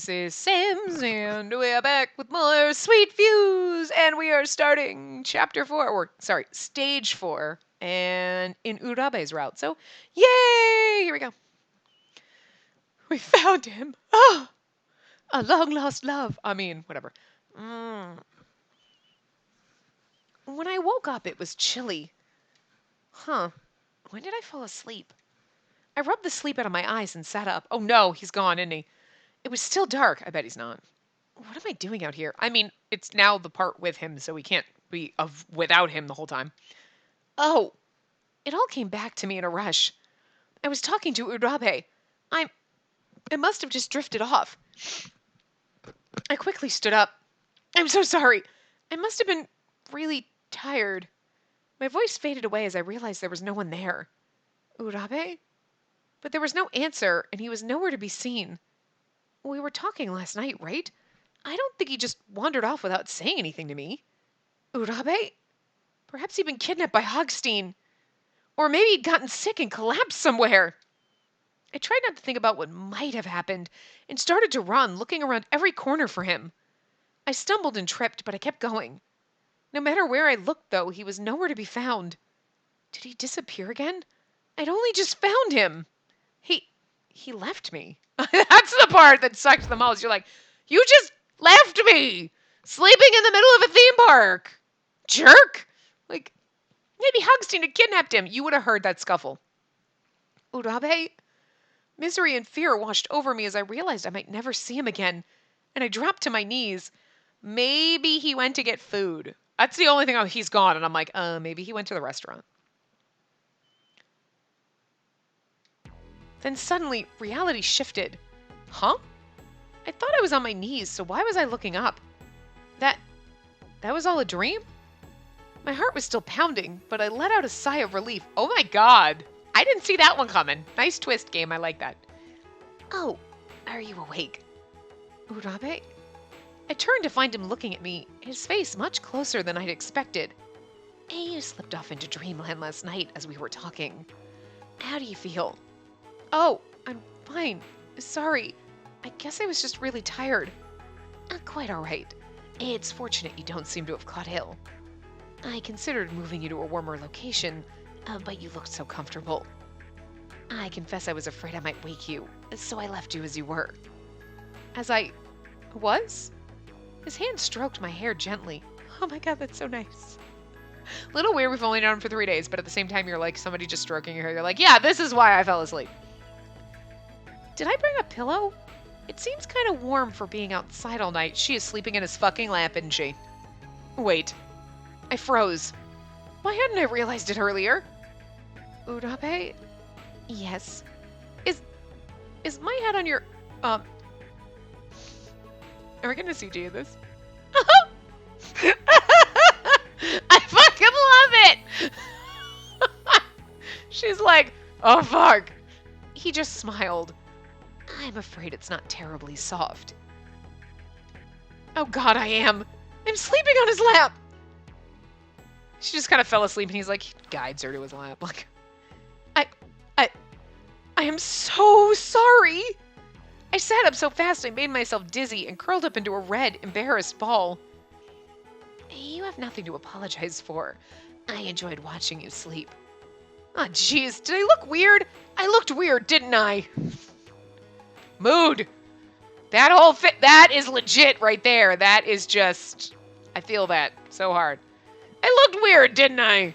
This is Sims, and we are back with more sweet views, and we are starting stage 4, and in Urabe's route. So, yay! Here we go. We found him. Oh, a long lost love. I mean, whatever. When I woke up, it was chilly. Huh. When did I fall asleep? I rubbed the sleep out of my eyes and sat up. Oh no, he's gone, isn't he? It was still dark. I bet he's not. What am I doing out here? I mean, it's now the part with him, so we can't be without him the whole time. Oh, it all came back to me in a rush. I was talking to Urabe. I must have just drifted off. I quickly stood up. I'm so sorry. I must have been really tired. My voice faded away as I realized there was no one there. Urabe? But there was no answer, and he was nowhere to be seen. We were talking last night, right? I don't think he just wandered off without saying anything to me. Urabe? Perhaps he'd been kidnapped by Hogstein. Or maybe he'd gotten sick and collapsed somewhere. I tried not to think about what might have happened and started to run, looking around every corner for him. I stumbled and tripped, but I kept going. No matter where I looked, though, he was nowhere to be found. Did he disappear again? I'd only just found him. He left me. That's the part that sucked the most. You're like, you just left me sleeping in the middle of a theme park. Jerk. Like, maybe Hogstein had kidnapped him. You would have heard that scuffle. Urabe? Misery and fear washed over me as I realized I might never see him again, and I dropped to my knees. Maybe he went to get food. That's the only thing. He's gone, and I'm like, maybe he went to the restaurant. Then suddenly, reality shifted. Huh? I thought I was on my knees, so why was I looking up? That was all a dream? My heart was still pounding, but I let out a sigh of relief. Oh my god! I didn't see that one coming. Nice twist, game. I like that. Oh, are you awake? Urabe? I turned to find him looking at me, his face much closer than I'd expected. Hey, you slipped off into dreamland last night as we were talking. How do you feel? Oh, I'm fine. Sorry. I guess I was just really tired. Quite all right. It's fortunate you don't seem to have caught ill. I considered moving you to a warmer location, but you looked so comfortable. I confess I was afraid I might wake you, so I left you as you were. As I was? His hand stroked my hair gently. Oh my god, that's so nice. Little weird, we've only known him for 3 days, but at the same time you're like somebody just stroking your hair. You're like, yeah, this is why I fell asleep. Did I bring a pillow? It seems kind of warm for being outside all night. She is sleeping in his fucking lap, isn't she? Wait. I froze. Why hadn't I realized it earlier? Urabe? Yes. Is my head on your, Are we gonna CG this? I fucking love it! She's like, oh fuck. He just smiled. I'm afraid it's not terribly soft. Oh god, I am. I'm sleeping on his lap. She just kind of fell asleep and he's like, he guides her to his lap. Like, I am so sorry. I sat up so fast I made myself dizzy and curled up into a red, embarrassed ball. You have nothing to apologize for. I enjoyed watching you sleep. Oh, jeez, did I look weird? I looked weird, didn't I? Mood. That whole that is legit right there. That is just, I feel that so hard. I looked weird, didn't I?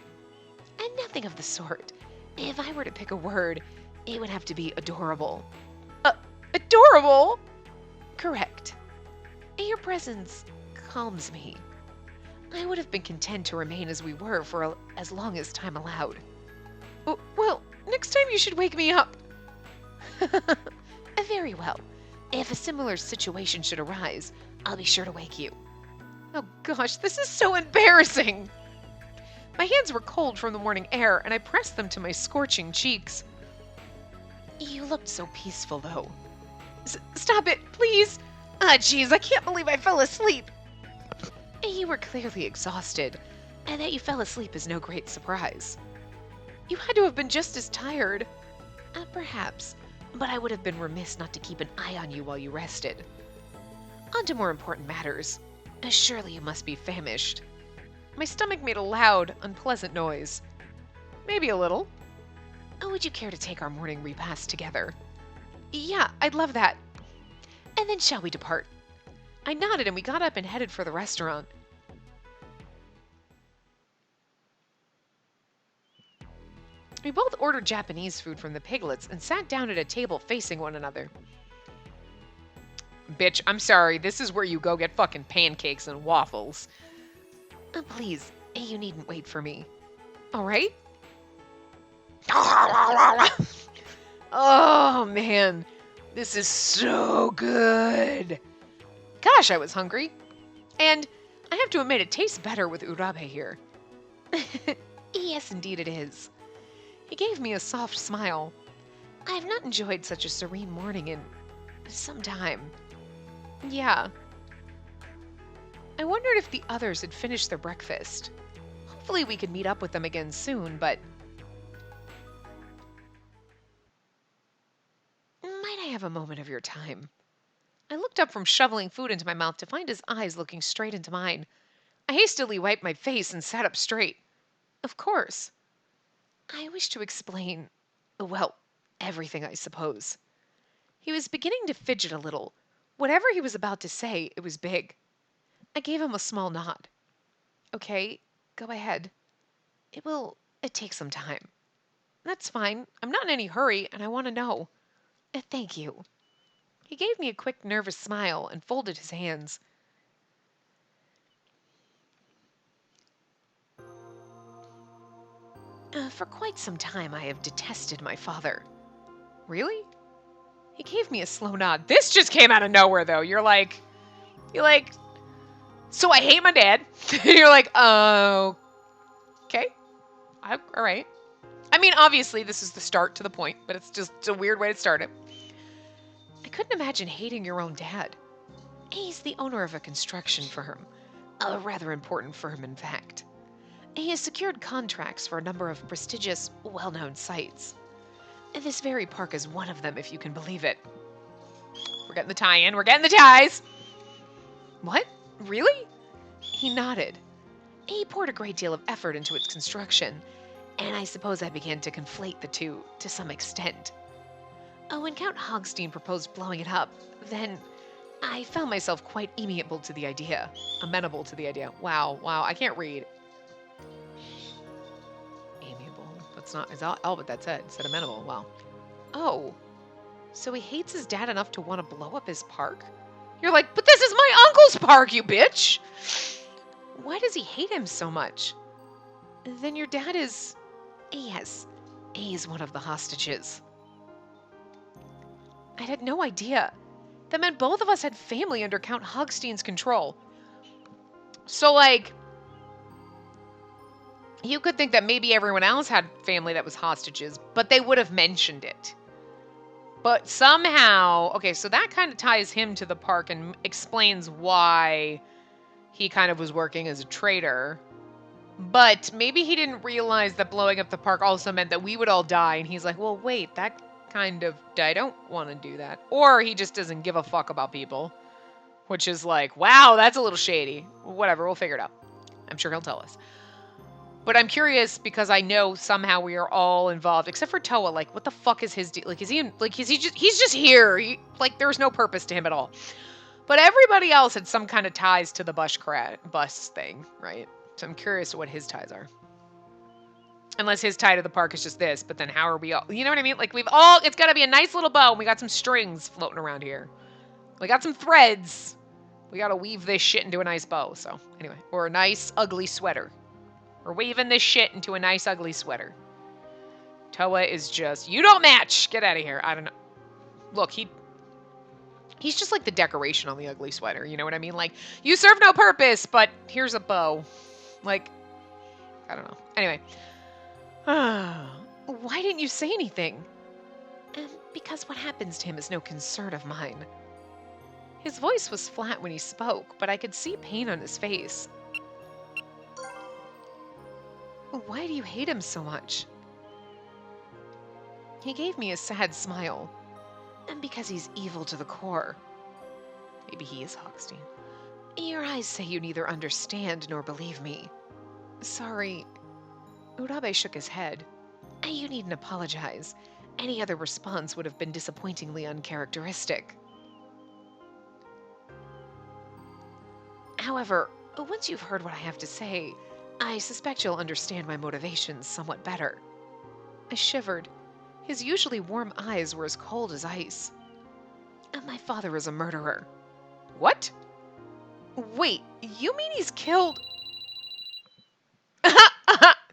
And nothing of the sort. If I were to pick a word, it would have to be adorable. Adorable? Correct. Your presence calms me. I would have been content to remain as we were for as long as time allowed. Well, next time you should wake me up. Very well. If a similar situation should arise, I'll be sure to wake you. Oh gosh, this is so embarrassing. My hands were cold from the morning air, and I pressed them to my scorching cheeks. You looked so peaceful, though. Stop it, please. Jeez, I can't believe I fell asleep. You were clearly exhausted, and that you fell asleep is no great surprise. You had to have been just as tired. Perhaps, but I would have been remiss not to keep an eye on you while you rested. On to more important matters. Surely you must be famished. My stomach made a loud, unpleasant noise. Maybe a little. Would you care to take our morning repast together? Yeah, I'd love that. And then shall we depart? I nodded and we got up and headed for the restaurant. We both ordered Japanese food from the piglets and sat down at a table facing one another. Bitch, I'm sorry. This is where you go get fucking pancakes and waffles. Please, you needn't wait for me. All right? Oh, man. This is so good. Gosh, I was hungry. And I have to admit, it tastes better with urabe here. Yes, indeed it is. He gave me a soft smile. I have not enjoyed such a serene morning in some time. Yeah. I wondered if the others had finished their breakfast. Hopefully we could meet up with them again soon, but... Might I have a moment of your time? I looked up from shoveling food into my mouth to find his eyes looking straight into mine. I hastily wiped my face and sat up straight. Of course. I wish to explain, well, everything, I suppose. He was beginning to fidget a little. Whatever he was about to say, it was big. I gave him a small nod. Okay, go ahead. It take some time. That's fine. I'm not in any hurry, and I want to know. Thank you. He gave me a quick, nervous smile and folded his hands. For quite some time, I have detested my father. Really? He gave me a slow nod. This just came out of nowhere, though. You're like, so I hate my dad. You're like, okay. All right. I mean, obviously, this is the start to the point, but it's just a weird way to start it. I couldn't imagine hating your own dad. He's the owner of a construction firm. A rather important firm, in fact. He has secured contracts for a number of prestigious, well-known sites. And this very park is one of them, if you can believe it. We're getting the tie-in. We're getting the ties! What? Really? He nodded. He poured a great deal of effort into its construction, and I suppose I began to conflate the two to some extent. When Count Hogstein proposed blowing it up, then I found myself quite amenable to the idea. Amenable to the idea. Wow, I can't read. Amiable. That's not, is all but that said. It said amenable. Wow. Oh. So he hates his dad enough to want to blow up his park? You're like, but this is my uncle's park, you bitch! Why does he hate him so much? Then your dad is... Yes, he's one of the hostages. I had no idea. That meant both of us had family under Count Hogstein's control. So, like, you could think that maybe everyone else had family that was hostages, but they would have mentioned it. But somehow, okay, so that kind of ties him to the park and explains why he kind of was working as a traitor. But maybe he didn't realize that blowing up the park also meant that we would all die. And he's like, well, wait, that kind of, I don't want to do that. Or he just doesn't give a fuck about people. Which is like, wow, that's a little shady. Whatever, we'll figure it out. I'm sure he'll tell us. But I'm curious because I know somehow we are all involved, except for Toa. Like, what the fuck is his deal? Like, is he like, he's just here. Like, there's no purpose to him at all. But everybody else had some kind of ties to the bus thing, right? So I'm curious what his ties are. Unless his tie to the park is just this, but then how are we all, you know what I mean? Like, it's got to be a nice little bow, and we got some strings floating around here. We got some threads. We got to weave this shit into a nice bow, so anyway. Or a nice, ugly sweater. We're weaving this shit into a nice, ugly sweater. Toa is just, you don't match! Get out of here. I don't know. Look, he's just like the decoration on the ugly sweater, you know what I mean? Like, you serve no purpose, but here's a bow. Like, I don't know. Anyway. Why didn't you say anything? Because what happens to him is no concern of mine. His voice was flat when he spoke, but I could see pain on his face. Why do you hate him so much? He gave me a sad smile. And because he's evil to the core. maybe he is Hochstein. Your eyes say you neither understand nor believe me. Sorry. Urabe shook his head. You needn't apologize. Any other response would have been disappointingly uncharacteristic. However, once you've heard what I have to say, I suspect you'll understand my motivations somewhat better. I shivered. His usually warm eyes were as cold as ice. My father is a murderer. What? Wait, you mean he's killed?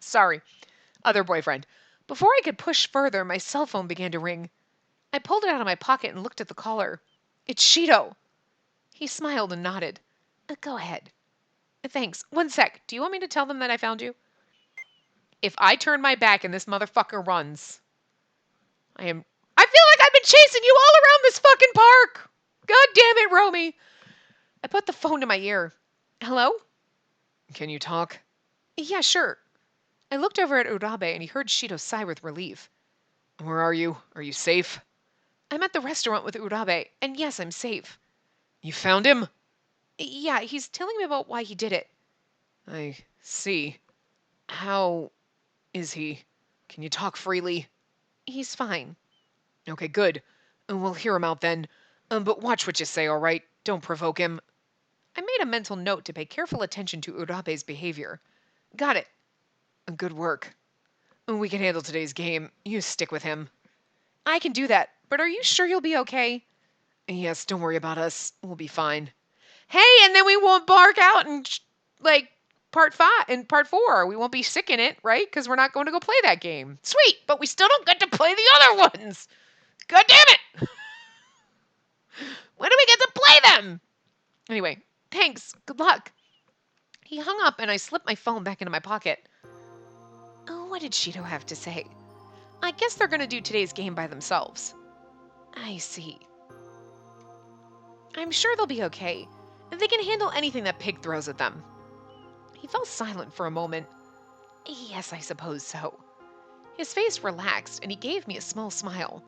Sorry. Other boyfriend. Before I could push further, my cell phone began to ring. I pulled it out of my pocket and looked at the caller. It's Shido. He smiled and nodded. Go ahead. Thanks. One sec. Do you want me to tell them that I found you? If I turn my back and this motherfucker runs, I feel like I've been chasing you all around this fucking park. God damn it, Romy. I put the phone to my ear. Hello? Can you talk? Yeah, sure. I looked over at Urabe and he heard Shido sigh with relief. Where are you? Are you safe? I'm at the restaurant with Urabe, and yes, I'm safe. You found him? Yeah, he's telling me about why he did it. I see. How is he? Can you talk freely? He's fine. Okay, good. We'll hear him out then. But watch what you say, all right? Don't provoke him. I made a mental note to pay careful attention to Urabe's behavior. Got it. Good work. We can handle today's game. You stick with him. I can do that, but are you sure you'll be okay? Yes, don't worry about us. We'll be fine. Hey, and then we won't bark out in, part 5 and part 4. We won't be sick in it, right? Because we're not going to go play that game. Sweet, but we still don't get to play the other ones. God damn it! When do we get to play them? Anyway, thanks. Good luck. He hung up and I slipped my phone back into my pocket. Oh, what did Shido have to say? I guess they're going to do today's game by themselves. I see. I'm sure they'll be okay. They can handle anything that Pig throws at them. He fell silent for a moment. Yes, I suppose so. His face relaxed and he gave me a small smile.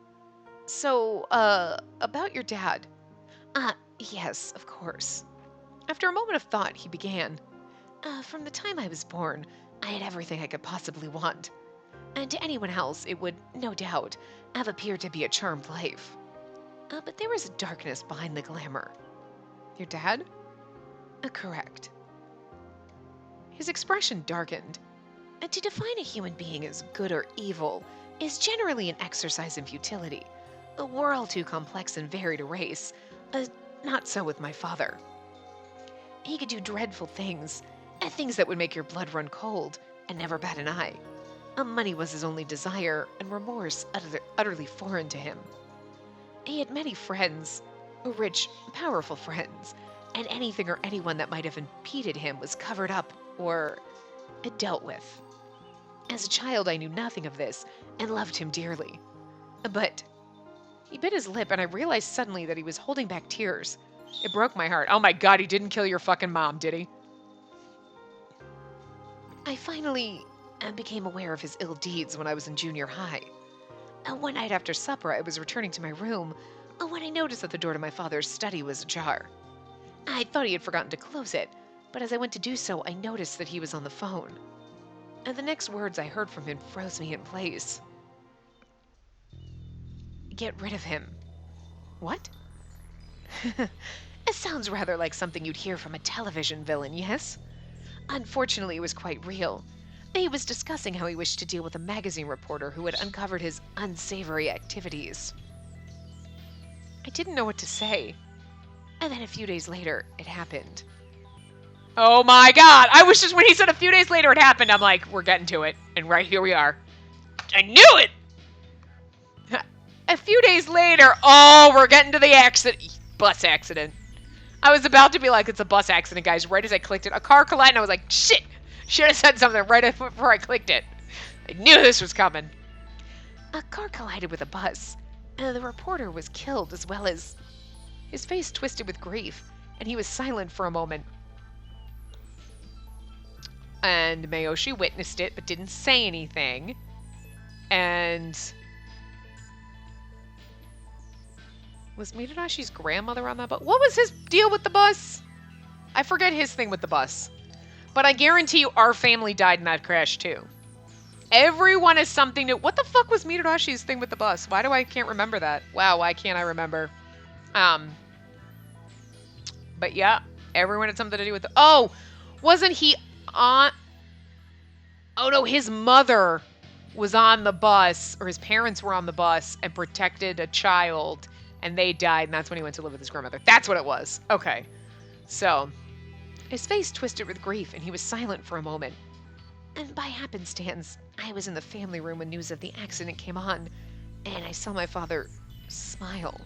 So, about your dad. Yes, of course. After a moment of thought, he began. From the time I was born, I had everything I could possibly want. And to anyone else, it would, no doubt, have appeared to be a charmed life. But there was a darkness behind the glamour. Your dad? Correct. His expression darkened. To define a human being as good or evil is generally an exercise in futility. We're all too complex and varied a race. Not so with my father. He could do dreadful things, things that would make your blood run cold, and never bat an eye. Money was his only desire, and remorse utterly foreign to him. He had many friends, rich, powerful friends, and anything or anyone that might have impeded him was covered up or dealt with. As a child, I knew nothing of this and loved him dearly. But he bit his lip, and I realized suddenly that he was holding back tears. It broke my heart. Oh my God, he didn't kill your fucking mom, did he? I finally became aware of his ill deeds when I was in junior high. One night after supper, I was returning to my room when I noticed that the door to my father's study was ajar. I thought he had forgotten to close it, but as I went to do so, I noticed that he was on the phone. And the next words I heard from him froze me in place. Get rid of him. What? It sounds rather like something you'd hear from a television villain, yes? Unfortunately, it was quite real. He was discussing how he wished to deal with a magazine reporter who had uncovered his unsavory activities. I didn't know what to say. And then a few days later, it happened. Oh my God! I was just, when he said a few days later it happened, I'm like, we're getting to it. And right here we are. I knew it! A few days later, oh, we're getting to the accident. Bus accident. I was about to be like, it's a bus accident, guys. Right as I clicked it, a car collided, and I was like, shit! Should have said something right before I clicked it. I knew this was coming. A car collided with a bus. The reporter was killed, as well as... His face twisted with grief, and he was silent for a moment. And Mayoshi witnessed it, but didn't say anything. And... Was Mitadashi's grandmother on that bus? What was his deal with the bus? I forget his thing with the bus. But I guarantee you our family died in that crash too. Everyone is something new. What the fuck was Mitadashi's thing with the bus? Why do I can't remember that? Wow, why can't I remember? But yeah, everyone had something to do with oh, wasn't he on oh no, his mother was on the bus, or his parents were on the bus and protected a child, and they died, and that's when he went to live with his grandmother. That's what it was. Okay. So, his face twisted with grief, and he was silent for a moment. And by happenstance, I was in the family room when news of the accident came on, and I saw my father smile.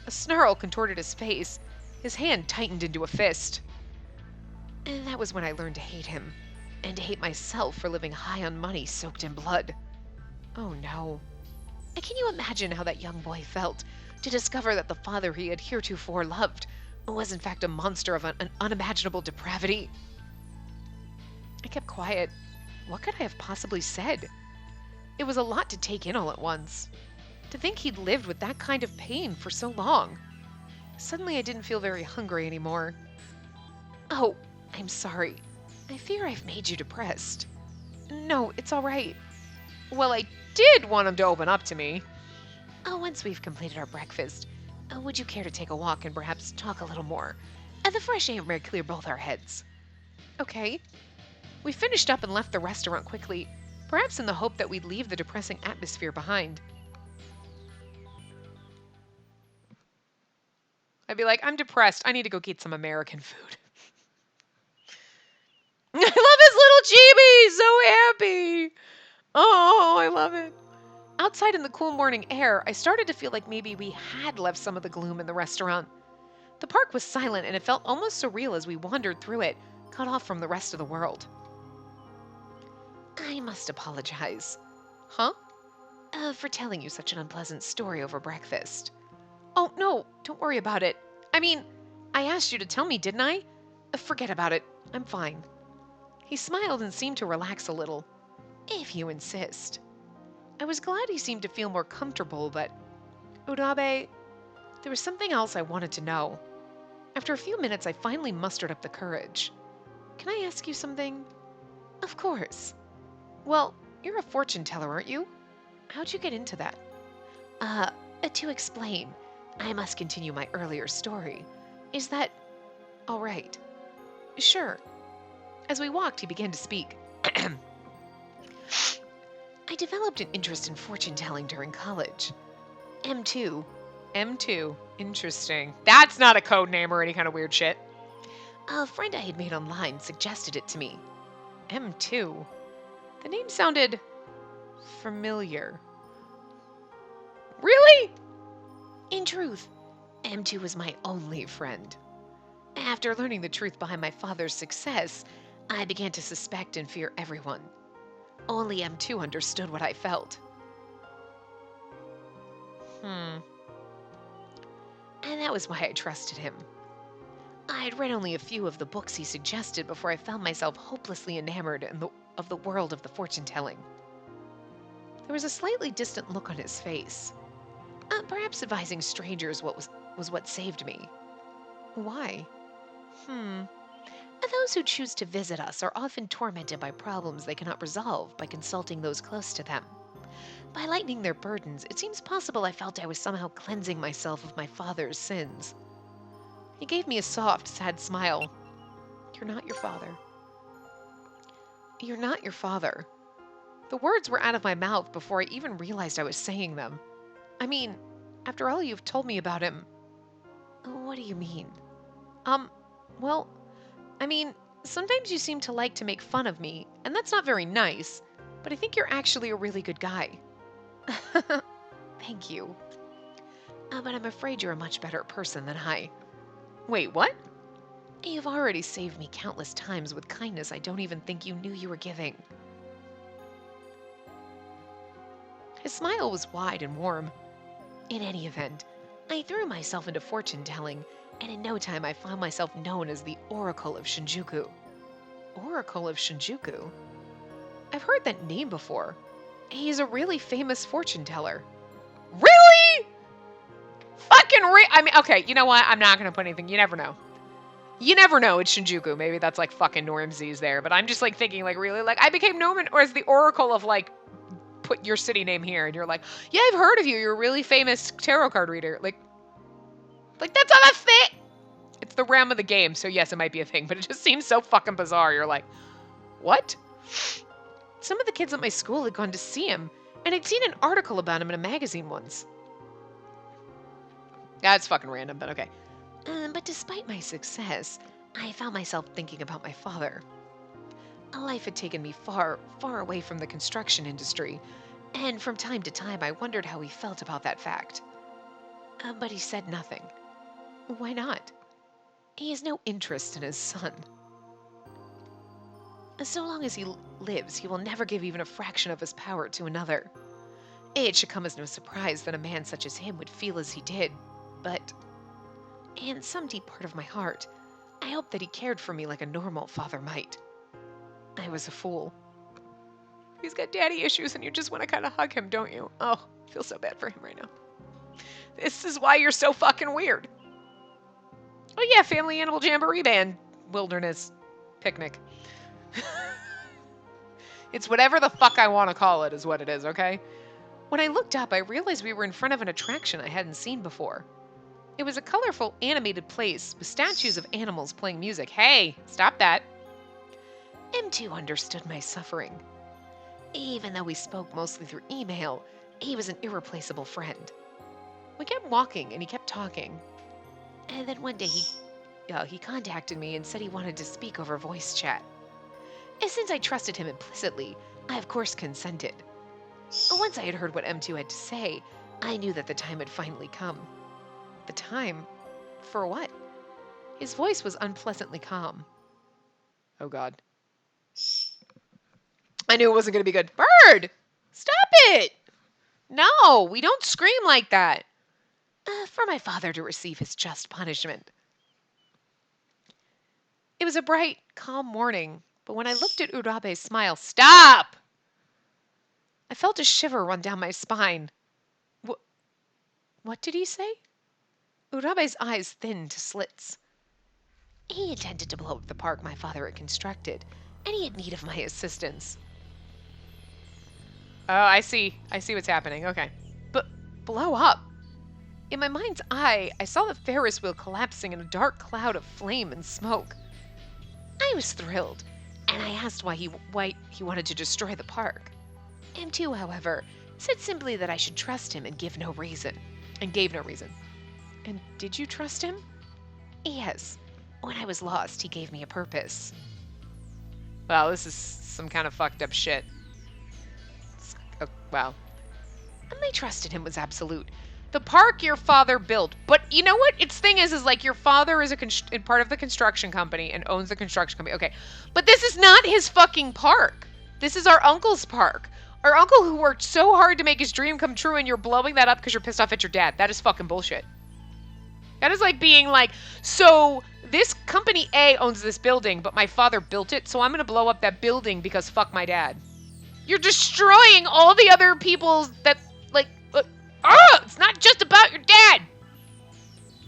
A snarl contorted his face. His hand tightened into a fist. And that was when I learned to hate him, and to hate myself for living high on money soaked in blood. Oh no. And can you imagine how that young boy felt to discover that the father he had heretofore loved was in fact a monster of an unimaginable depravity? I kept quiet. What could I have possibly said? It was a lot to take in all at once. To think he'd lived with that kind of pain for so long. Suddenly I didn't feel very hungry anymore. Oh, I'm sorry. I fear I've made you depressed. No, it's all right. Well, I did want him to open up to me. Oh, once we've completed our breakfast, would you care to take a walk and perhaps talk a little more? The fresh air may clear both our heads. Okay. We finished up and left the restaurant quickly, perhaps in the hope that we'd leave the depressing atmosphere behind. I'd be like, I'm depressed. I need to go get some American food. I love his little chibi. So happy. Oh, I love it. Outside in the cool morning air, I started to feel like maybe we had left some of the gloom in the restaurant. The park was silent, and it felt almost surreal as we wandered through it, cut off from the rest of the world. I must apologize. Huh? For telling you such an unpleasant story over breakfast. Oh, no, don't worry about it. I mean, I asked you to tell me, didn't I? Forget about it. I'm fine. He smiled and seemed to relax a little. If you insist. I was glad he seemed to feel more comfortable, but... Urabe, there was something else I wanted to know. After a few minutes, I finally mustered up the courage. Can I ask you something? Of course. Well, you're a fortune teller, aren't you? How'd you get into that? To explain, I must continue my earlier story. Is that all right? Sure. As we walked, he began to speak. I developed an interest in fortune telling during college. M2. M2. Interesting. That's not a code name or any kind of weird shit. A friend I had made online suggested it to me. M2. The name sounded familiar. Really? In truth, M2 was my only friend. After learning the truth behind my father's success, I began to suspect and fear everyone. Only M2 understood what I felt. And that was why I trusted him. I had read only a few of the books he suggested before I found myself hopelessly enamored of the world of the fortune-telling. There was a slightly distant look on his face. Perhaps advising strangers was what saved me. Why? Those who choose to visit us are often tormented by problems they cannot resolve by consulting those close to them. By lightening their burdens, it seems possible I felt I was somehow cleansing myself of my father's sins. He gave me a soft, sad smile. You're not your father. You're not your father. The words were out of my mouth before I even realized I was saying them. I mean, after all you've told me about him. What do you mean? Well, I mean, sometimes you seem to like to make fun of me, and that's not very nice, but I think you're actually a really good guy. Thank you. But I'm afraid you're a much better person than I. Wait, what? You've already saved me countless times with kindness I don't even think you knew you were giving. His smile was wide and warm. In any event, I threw myself into fortune-telling, and in no time I found myself known as the Oracle of Shinjuku. Oracle of Shinjuku? I've heard that name before. He's a really famous fortune teller. Really? I mean, okay, you know what? I'm not gonna put anything. You never know. You never know. It's Shinjuku. Maybe that's like fucking Normsies there. But I'm just like thinking, like, really, like, I became known as the oracle of like, put your city name here, and you're like, yeah, I've heard of you. You're a really famous tarot card reader. Like that's not a thing. It's the realm of the game, so yes, it might be a thing, but it just seems so fucking bizarre. You're like, what? Some of the kids at my school had gone to see him, and I'd seen an article about him in a magazine once. That's fucking random, but okay. But despite my success, I found myself thinking about my father. Life had taken me far, far away from the construction industry, and from time to time I wondered how he felt about that fact. But he said nothing. Why not? He has no interest in his son. So long as he lives, he will never give even a fraction of his power to another. It should come as no surprise that a man such as him would feel as he did, but in some deep part of my heart, I hoped that he cared for me like a normal father might. I was a fool. He's got daddy issues and you just want to kind of hug him, don't you? Oh, I feel so bad for him right now. This is why you're so fucking weird. Oh yeah, Family Animal Jamboree Band Wilderness Picnic. It's whatever the fuck I want to call it is what it is, okay? When I looked up, I realized we were in front of an attraction I hadn't seen before. It was a colorful, animated place with statues of animals playing music. Hey, stop that. M2 understood my suffering. Even though we spoke mostly through email, he was an irreplaceable friend. We kept walking and he kept talking. And then one day he contacted me and said he wanted to speak over voice chat. And since I trusted him implicitly, I of course consented. Once I had heard what M2 had to say, I knew that the time had finally come. The time? For what? His voice was unpleasantly calm. Oh God. I knew it wasn't going to be good. Bird! Stop it! No, we don't scream like that. For my father to receive his just punishment. It was a bright, calm morning, but when I looked at Urabe's smile, stop! I felt a shiver run down my spine. What did he say? Urabe's eyes thinned to slits. He intended to blow up the park my father had constructed, and he had need of my assistance. Oh, I see. I see what's happening. Okay. But blow up? In my mind's eye, I saw the Ferris wheel collapsing in a dark cloud of flame and smoke. I was thrilled, and I asked why he wanted to destroy the park. M2, however, said simply that I should trust him and gave no reason. And did you trust him? Yes. When I was lost, he gave me a purpose. Well, this is some kind of fucked up shit. Wow. My trust in him was absolute. The park your father built. But you know what? Its thing is like your father is part of the construction company and owns the construction company. Okay. But this is not his fucking park. This is our uncle's park. Our uncle who worked so hard to make his dream come true, and you're blowing that up because you're pissed off at your dad. That is fucking bullshit. That is like being like, so this company A owns this building, but my father built it, so I'm going to blow up that building because fuck my dad. You're destroying all the other people's that, like, it's not just about your dad.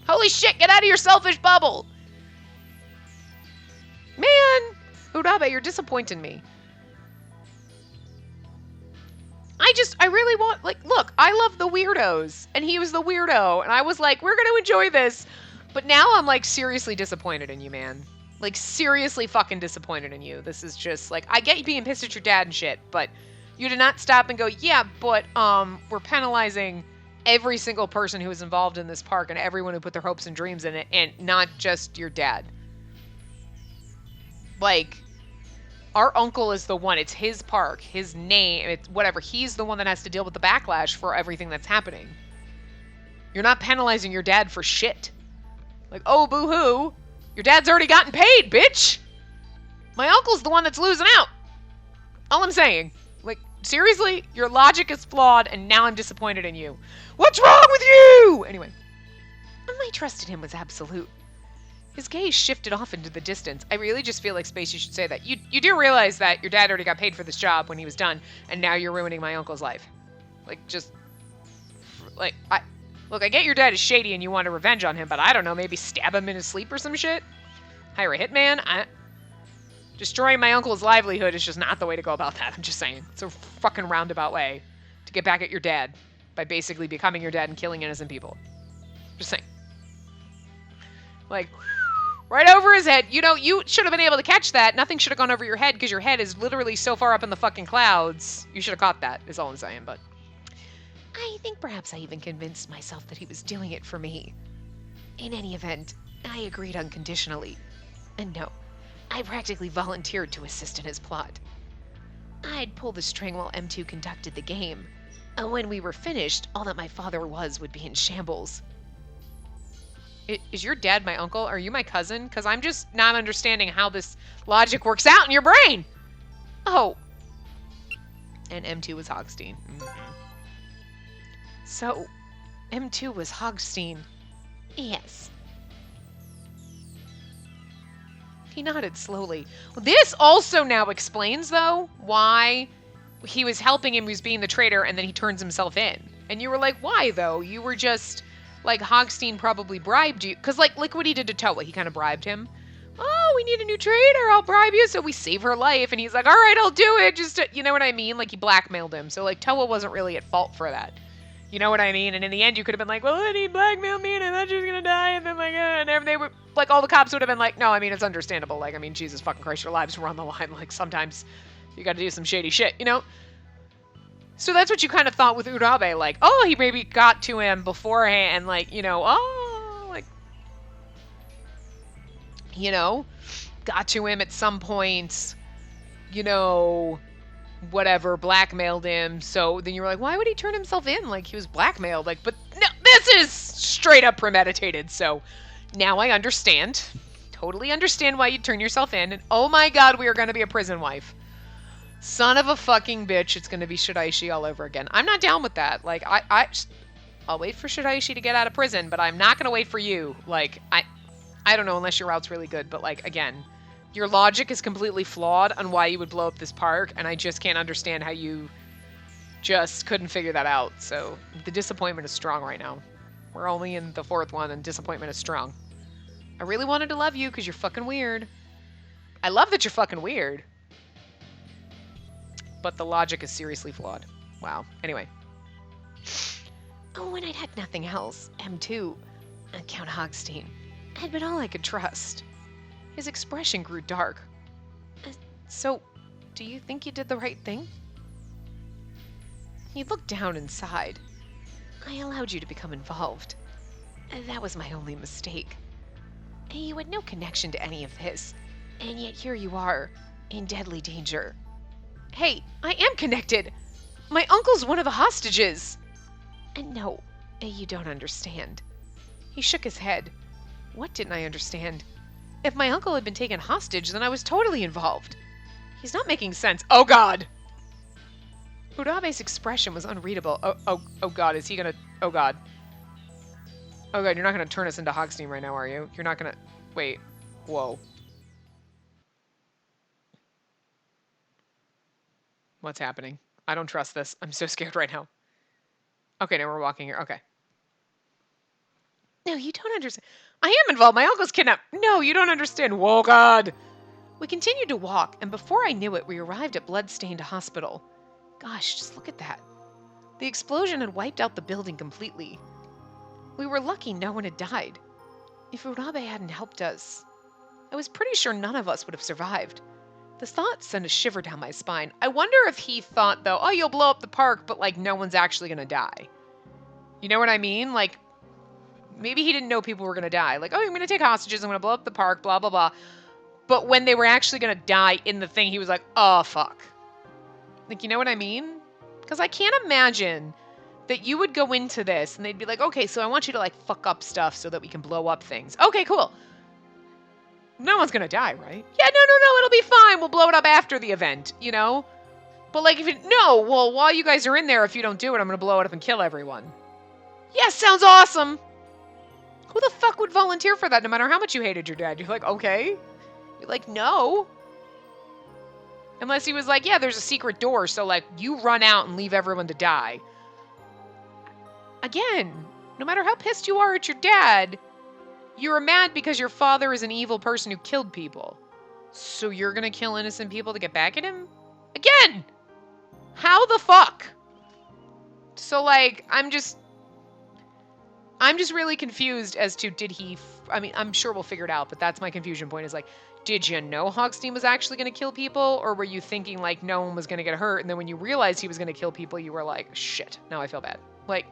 Holy shit, get out of your selfish bubble. Man, Urabe, you're disappointing me. I really want, like, look, I love the weirdos, and he was the weirdo, and I was like, we're gonna enjoy this, but now I'm, like, seriously disappointed in you, man. Like, seriously fucking disappointed in you. This is just, like, I get you being pissed at your dad and shit, but you did not stop and go, yeah, but, we're penalizing every single person who was involved in this park and everyone who put their hopes and dreams in it, and not just your dad. Like, our uncle is the one. It's his park, his name, it's whatever. He's the one that has to deal with the backlash for everything that's happening. You're not penalizing your dad for shit. Like, oh, boo-hoo. Your dad's already gotten paid, bitch. My uncle's the one that's losing out. All I'm saying. Like, seriously, your logic is flawed, and now I'm disappointed in you. What's wrong with you? Anyway. My trust in him was absolute. His gaze shifted off into the distance. I really just feel like Spacey should say that. You do realize that your dad already got paid for this job when he was done, and now you're ruining my uncle's life. Like, just... Look, I get your dad is shady and you want a revenge on him, but I don't know, maybe stab him in his sleep or some shit? Hire a hitman? Destroying my uncle's livelihood is just not the way to go about that. I'm just saying. It's a fucking roundabout way to get back at your dad by basically becoming your dad and killing innocent people. Just saying. Like, right over his head. You know, you should have been able to catch that. Nothing should have gone over your head because your head is literally so far up in the fucking clouds. You should have caught that, is all I'm saying, but I think perhaps I even convinced myself that he was doing it for me. In any event, I agreed unconditionally. And no, I practically volunteered to assist in his plot. I'd pull the string while M2 conducted the game. And when we were finished, all that my father would be in shambles. Is your dad my uncle? Are you my cousin? Because I'm just not understanding how this logic works out in your brain. Oh. And M2 was Hogstein. So, M2 was Hogstein. Yes. He nodded slowly. Well, this also now explains, though, why he was helping him, he was being the traitor, and then he turns himself in. And you were like, why, though? You were just... Like, Hogstein probably bribed you. Because, like, look what he did to Toa. He kind of bribed him. Oh, we need a new trader. I'll bribe you. So we save her life. And he's like, all right, I'll do it. Just to, you know what I mean? Like, he blackmailed him. So, like, Toa wasn't really at fault for that. You know what I mean? And in the end, you could have been like, well, then he blackmailed me and I thought she was going to die. And then, like, and they were, like, all the cops would have been like, no, I mean, it's understandable. Like, I mean, Jesus fucking Christ, your lives were on the line. Like, sometimes you got to do some shady shit, you know? So that's what you kind of thought with Urabe, like, oh, he maybe got to him beforehand, like, you know, oh, like, you know, got to him at some point, you know, whatever, blackmailed him. So then you were like, why would he turn himself in? Like, he was blackmailed. Like, but no, this is straight up premeditated. So now I understand, totally understand why you'd turn yourself in. And oh my God, we are going to be a prison wife. Son of a fucking bitch, it's going to be Shiraishi all over again. I'm not down with that. Like, I'll wait for Shiraishi to get out of prison, but I'm not going to wait for you. Like, I don't know, unless your route's really good, but, like, again, your logic is completely flawed on why you would blow up this park, and I just can't understand how you just couldn't figure that out. So, the disappointment is strong right now. We're only in the 4th one, and disappointment is strong. I really wanted to love you, because you're fucking weird. I love that you're fucking weird. But the logic is seriously flawed. Wow. Anyway. Oh, when I'd had nothing else, M2, and Count Hogstein, had been all I could trust. His expression grew dark. So, do you think you did the right thing? He looked down and sighed. I allowed you to become involved. That was my only mistake. You had no connection to any of this, and yet here you are, in deadly danger. Hey, I am connected. My uncle's one of the hostages. No, you don't understand. He shook his head. What didn't I understand? If my uncle had been taken hostage, then I was totally involved. He's not making sense. Oh, God. Urabe's expression was unreadable. Oh, God, is he gonna... Oh, God. Oh, God, you're not gonna turn us into Hogstein right now, are you? You're not gonna... Wait. Whoa. What's happening? I don't trust this. I'm so scared right now. Okay, now we're walking here. Okay. No, you don't understand. I am involved. My uncle's kidnapped. No, you don't understand. Whoa, God. We continued to walk, and before I knew it, we arrived at Bloodstained Hospital. Gosh, just look at that. The explosion had wiped out the building completely. We were lucky no one had died. If Urabe hadn't helped us, I was pretty sure none of us would have survived. The thought sent a shiver down my spine. I wonder if he thought, though, oh, you'll blow up the park, but, like, no one's actually going to die. You know what I mean? Like, maybe he didn't know people were going to die. Like, oh, I'm going to take hostages, I'm going to blow up the park, blah, blah, blah. But when they were actually going to die in the thing, he was like, oh, fuck. Like, you know what I mean? Because I can't imagine that you would go into this, and they'd be like, okay, so I want you to, like, fuck up stuff so that we can blow up things. Okay, cool. No one's gonna die, right? Yeah, no, it'll be fine. We'll blow it up after the event, you know? But, like, if you... No, well, while you guys are in there, if you don't do it, I'm gonna blow it up and kill everyone. Yes, sounds awesome! Who the fuck would volunteer for that, no matter how much you hated your dad? You're like, okay. You're like, no. Unless he was like, yeah, there's a secret door, so, like, you run out and leave everyone to die. Again, No matter how pissed you are at your dad, you're mad because your father is an evil person who killed people. So you're gonna kill innocent people to get back at him? Again! How the fuck? So, like, I'm just really confused as to I mean, I'm sure we'll figure it out, but that's my confusion point is like, did you know Hogstein was actually going to kill people? Or were you thinking like no one was going to get hurt? And then when you realized he was going to kill people, you were like, shit, now I feel bad. Like,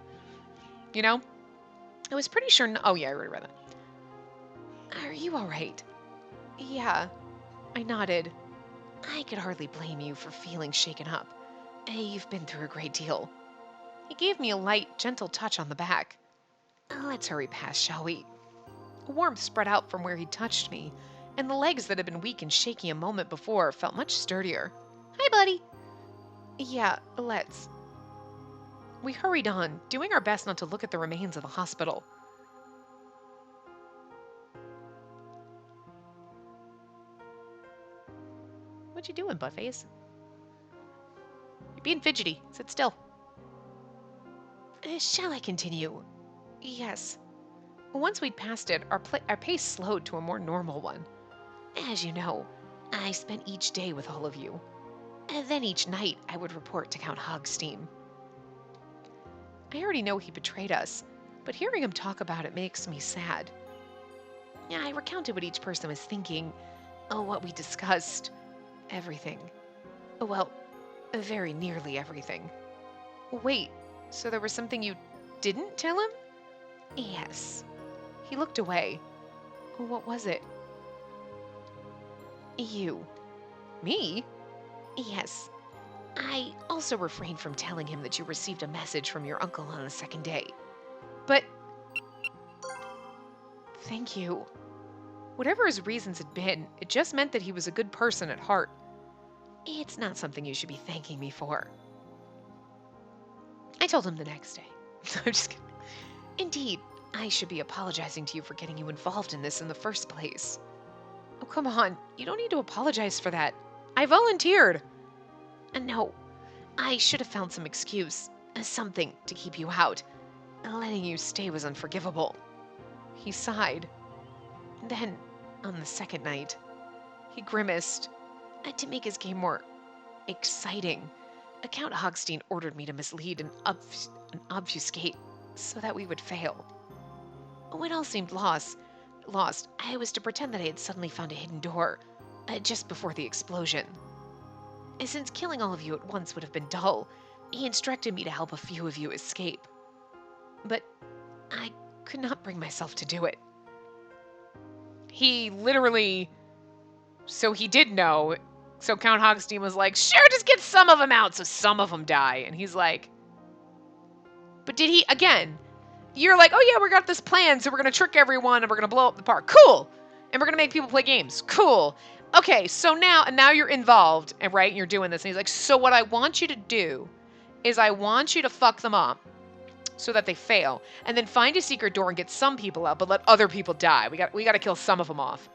you know? I was pretty sure. Oh, yeah, I already read that. Are you all right? Yeah, I nodded. I could hardly blame you for feeling shaken up. You've been through a great deal. He gave me a light, gentle touch on the back. Let's hurry past, shall we? Warmth spread out from where he touched me, and the legs that had been weak and shaky a moment before felt much sturdier. Hi, buddy. Yeah, let's. We hurried on, doing our best not to look at the remains of the hospital. What you doing, Buttface? You're being fidgety. Sit still. Shall I continue? Yes. Once we'd passed it, our pace slowed to a more normal one. As you know, I spent each day with all of you. And then each night, I would report to Count Hogstein. I already know he betrayed us, but hearing him talk about it makes me sad. I recounted what each person was thinking, what we discussed, everything. Well, very nearly everything. Wait, so there was something you didn't tell him? Yes. He looked away. What was it? You. Me? Yes. I also refrained from telling him that you received a message from your uncle on the second day. But... Thank you. Whatever his reasons had been, it just meant that he was a good person at heart. It's not something you should be thanking me for. I told him the next day. I'm just kidding. Indeed, I should be apologizing to you for getting you involved in this in the first place. Oh, come on. You don't need to apologize for that. I volunteered. No, I should have found some excuse, something to keep you out. Letting you stay was unforgivable. He sighed. Then, on the second night, he grimaced. To make his game more exciting, Count Hogstein ordered me to mislead and obfuscate so that we would fail. When all seemed lost, I was to pretend that I had suddenly found a hidden door, just before the explosion. Since killing all of you at once would have been dull, he instructed me to help a few of you escape. But I could not bring myself to do it. He literally... So he did know. So Count Hogstein was like, sure, just get some of them out so some of them die. And he's like... But did he... Again, you're like, oh yeah, we got this plan, so we're going to trick everyone and we're going to blow up the park. Cool! And we're going to make people play games. Cool. Okay, so now you're involved, and right, you're doing this. And he's like, so what I want you to do is I want you to fuck them up so that they fail, and then find a secret door and get some people out, but let other people die. We got to kill some of them off.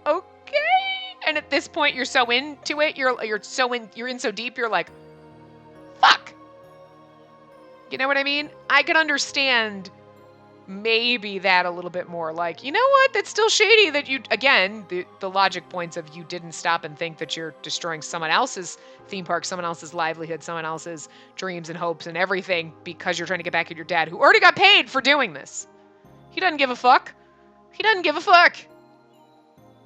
Okay. And at this point, you're so into it. You're in so deep. You're like, fuck. You know what I mean? I could understand maybe that a little bit more. Like, you know what? That's still shady that you, again, the logic points of you didn't stop and think that you're destroying someone else's theme park, someone else's livelihood, someone else's dreams and hopes and everything because you're trying to get back at your dad who already got paid for doing this. He doesn't give a fuck. He doesn't give a fuck.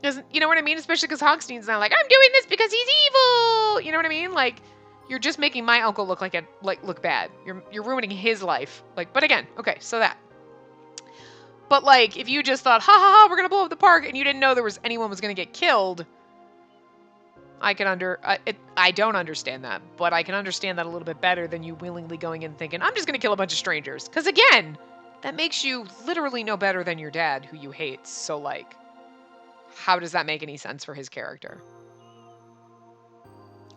Doesn't, you know what I mean? Especially because Hogstein's not like, I'm doing this because he's evil. You know what I mean? Like, you're just making my uncle look look bad. You're ruining his life. Like, but again, okay, so that. But like, if you just thought, ha ha ha, we're gonna blow up the park, and you didn't know anyone was gonna get killed, I don't understand that, but I can understand that a little bit better than you willingly going in thinking, I'm just gonna kill a bunch of strangers. Because again, that makes you literally no better than your dad, who you hate. So like, how does that make any sense for his character?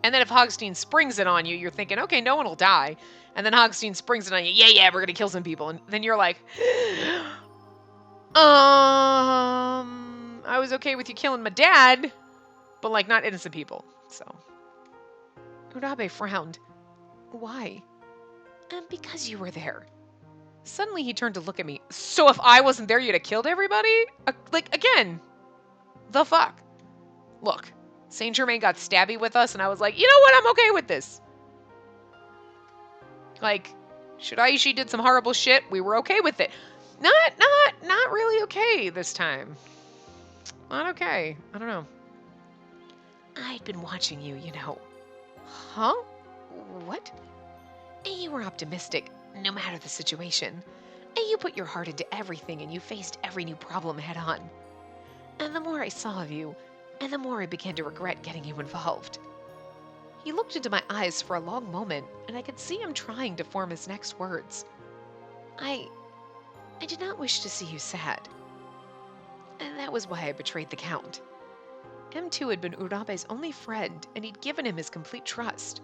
And then if Hogstein springs it on you, you're thinking, okay, no one will die. And then Hogstein springs it on you, yeah, we're gonna kill some people. And then you're like, I was okay with you killing my dad, but like not innocent people. So Urabe frowned. Why? And because you were there. Suddenly he turned to look at me. So if I wasn't there, you'd have killed everybody? Like, again, the fuck? Look, Saint Germain got stabby with us, and I was like, you know what? I'm okay with this. Like, Shiraishi did some horrible shit. We were okay with it. Not really okay this time. Not okay. I don't know. I'd been watching you, you know. Huh? What? You were optimistic, no matter the situation. You put your heart into everything, and you faced every new problem head on. And the more I saw of you, and the more I began to regret getting you involved. He looked into my eyes for a long moment, and I could see him trying to form his next words. I did not wish to see you sad. And that was why I betrayed the Count. M2 had been Urabe's only friend, and he'd given him his complete trust.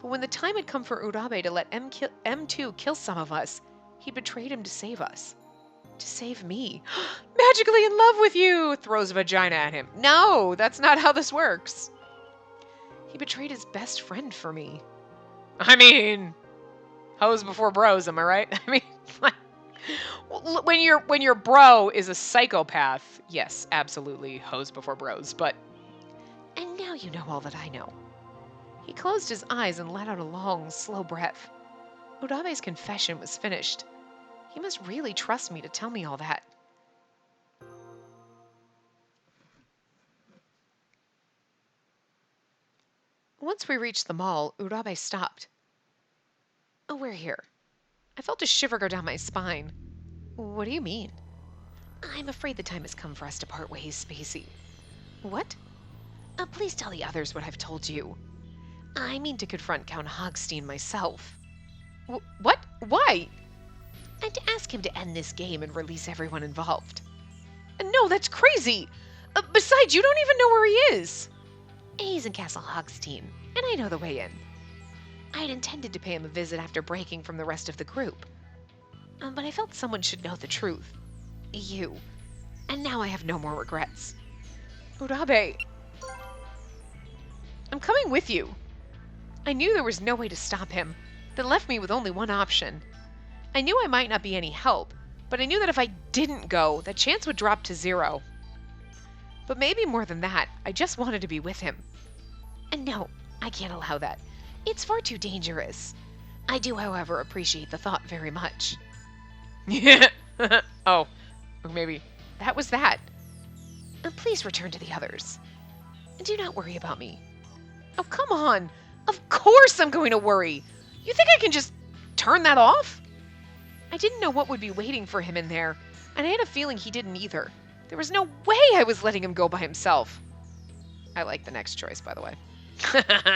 But when the time had come for Urabe to let M2 kill some of us, he betrayed him to save us. To save me. Magically in love with you! Throws a vagina at him. No, that's not how this works. He betrayed his best friend for me. I mean, hoes before bros, am I right? I mean, when your bro is a psychopath, yes, absolutely, hoes before bros, but... And now you know all that I know. He closed his eyes and let out a long, slow breath. Urabe's confession was finished. He must really trust me to tell me all that. Once we reached the mall, Urabe stopped. Oh, we're here. I felt a shiver go down my spine. What do you mean? I'm afraid the time has come for us to part ways, Spacey. What? Please tell the others what I've told you. I mean to confront Count Hogstein myself. What? Why? And to ask him to end this game and release everyone involved. No, that's crazy! Besides, you don't even know where he is! He's in Castle Hogstein, and I know the way in. I had intended to pay him a visit after breaking from the rest of the group. But I felt someone should know the truth. You. And now I have no more regrets. Urabe, I'm coming with you. I knew there was no way to stop him. That left me with only one option. I knew I might not be any help, but I knew that if I didn't go, that chance would drop to 0. But maybe more than that, I just wanted to be with him. And no, I can't allow that. It's far too dangerous. I do, however, appreciate the thought very much. Yeah. Oh, or maybe that was that. Please return to the others. Do not worry about me. Oh, come on. Of course I'm going to worry. You think I can just turn that off? I didn't know what would be waiting for him in there, and I had a feeling he didn't either. There was no way I was letting him go by himself. I like the next choice, by the way.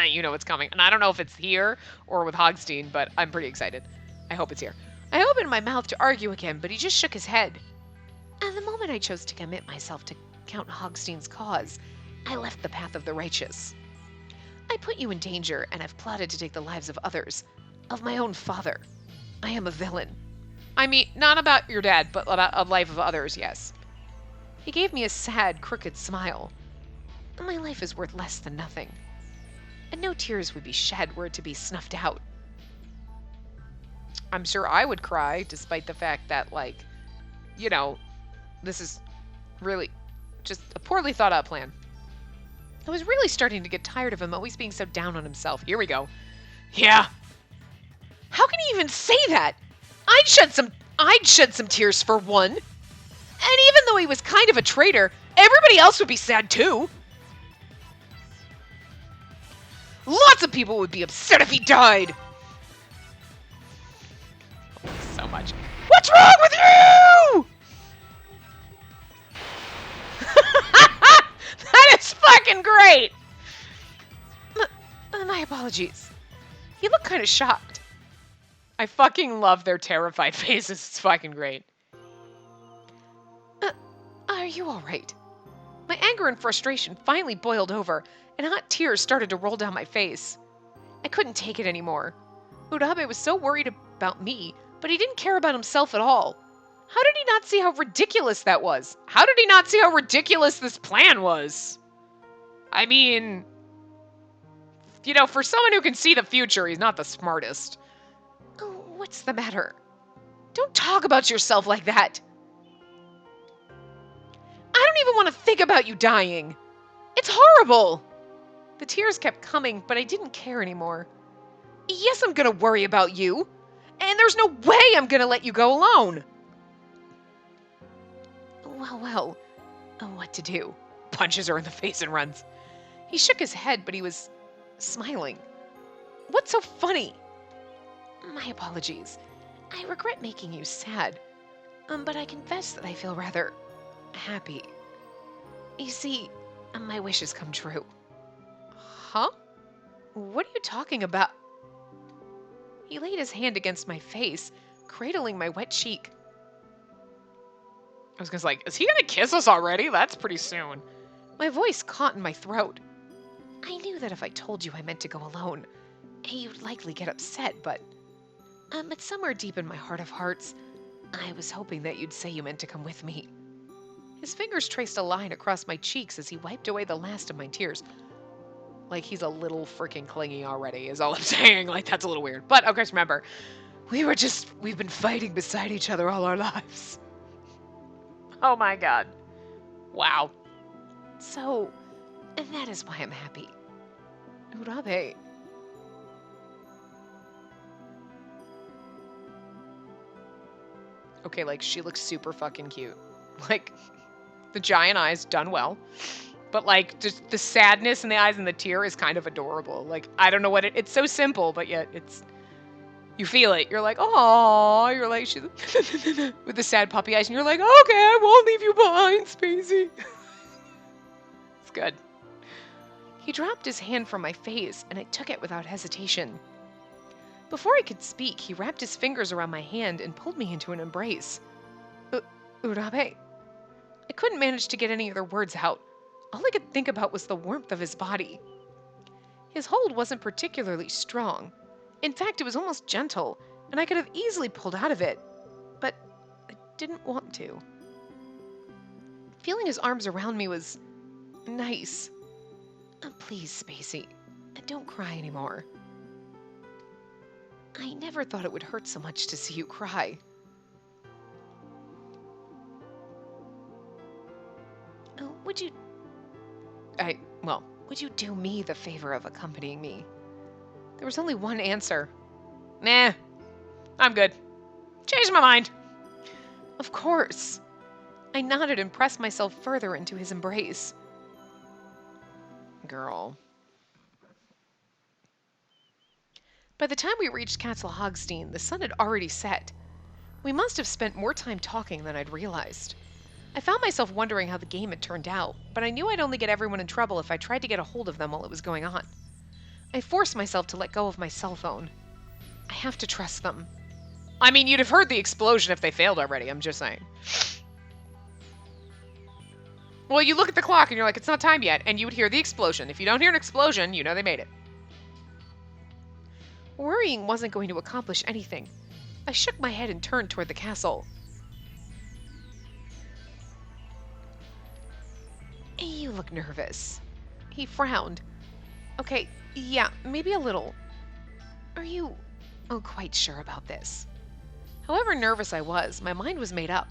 You know what's coming. And I don't know if it's here or with Hogstein, but I'm pretty excited. I hope it's here. I opened my mouth to argue again, but he just shook his head. And the moment I chose to commit myself to Count Hogstein's cause, I left the path of the righteous. I put you in danger, and I've plotted to take the lives of others. Of my own father. I am a villain. I mean, not about your dad, but about a life of others, yes. He gave me a sad, crooked smile. My life is worth less than nothing. And no tears would be shed were it to be snuffed out. I'm sure I would cry, despite the fact that, like, you know, this is really just a poorly thought out plan. I was really starting to get tired of him always being so down on himself. Here we go. Yeah. How can he even say that? I'd shed some tears for one. And even though he was kind of a traitor, everybody else would be sad too. Lots of people would be upset if he died. So much. What's wrong with you? That is fucking great. My apologies. He looked kind of shocked. I fucking love their terrified faces. It's fucking great. Are you all right? My anger and frustration finally boiled over, and hot tears started to roll down my face. I couldn't take it anymore. Urabe was so worried about me, but he didn't care about himself at all. How did he not see how ridiculous that was? How did he not see how ridiculous this plan was? I mean, you know, for someone who can see the future, he's not the smartest. What's the matter? Don't talk about yourself like that. I don't even want to think about you dying. It's horrible. The tears kept coming, but I didn't care anymore. Yes, I'm gonna worry about you. And there's no way I'm gonna let you go alone. Well, what to do? Punches her in the face and runs. He shook his head, but he was smiling. What's so funny? My apologies. I regret making you sad. But I confess that I feel rather happy. You see, my wishes come true. Huh? What are you talking about? He laid his hand against my face, cradling my wet cheek. I was gonna say, like, is he gonna kiss us already? That's pretty soon. My voice caught in my throat. I knew that if I told you I meant to go alone, you'd likely get upset, but somewhere deep in my heart of hearts, I was hoping that you'd say you meant to come with me. His fingers traced a line across my cheeks as he wiped away the last of my tears. Like, he's a little freaking clingy already, is all I'm saying. Like, that's a little weird. But, okay, remember, we've been fighting beside each other all our lives. Oh my god. Wow. So, and that is why I'm happy. Urabe. Okay, like, she looks super fucking cute. Like, the giant eyes, done well. But, like, just the sadness in the eyes and the tear is kind of adorable. Like, I don't know what it's so simple, but yet it's, you feel it. You're like, oh, you're like, she's with the sad puppy eyes, and you're like, okay, I won't leave you behind, Spacey. It's good. He dropped his hand from my face, and I took it without hesitation. Before I could speak, he wrapped his fingers around my hand and pulled me into an embrace. Urabe. I couldn't manage to get any other words out. All I could think about was the warmth of his body. His hold wasn't particularly strong. In fact, it was almost gentle, and I could have easily pulled out of it, but I didn't want to. Feeling his arms around me was nice. Please, Spacey, don't cry anymore. I never thought it would hurt so much to see you cry. Would you do me the favor of accompanying me? There was only one answer. Nah, I'm good. Changed my mind. Of course. I nodded and pressed myself further into his embrace. Girl. By the time we reached Castle Hogstein, the sun had already set. We must have spent more time talking than I'd realized. I found myself wondering how the game had turned out, but I knew I'd only get everyone in trouble if I tried to get a hold of them while it was going on. I forced myself to let go of my cell phone. I have to trust them. I mean, you'd have heard the explosion if they failed already, I'm just saying. Well, you look at the clock and you're like, it's not time yet, and you would hear the explosion. If you don't hear an explosion, you know they made it. Worrying wasn't going to accomplish anything. I shook my head and turned toward the castle. You look nervous. He frowned. Okay, yeah, maybe a little. Are you quite sure about this? However nervous I was, my mind was made up.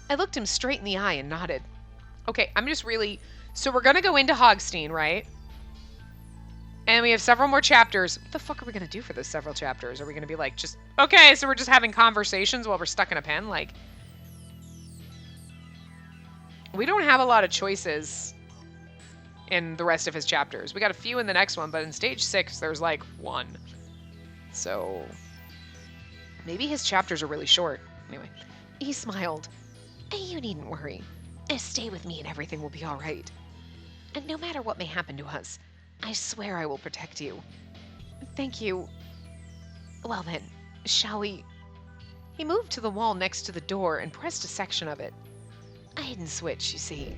I looked him straight in the eye and nodded. Okay, so we're gonna go into Hogstein, right? And we have several more chapters. What the fuck are we gonna do for those several chapters? Are we gonna be like, okay, so we're just having conversations while we're stuck in a pen? Like, we don't have a lot of choices in the rest of his chapters. We got a few in the next one, but in stage 6, there's like 1. So maybe his chapters are really short. Anyway, he smiled. You needn't worry. Stay with me and everything will be all right. And no matter what may happen to us, I swear I will protect you. Thank you. Well then, shall we? He moved to the wall next to the door and pressed a section of it. A hidden switch, you see.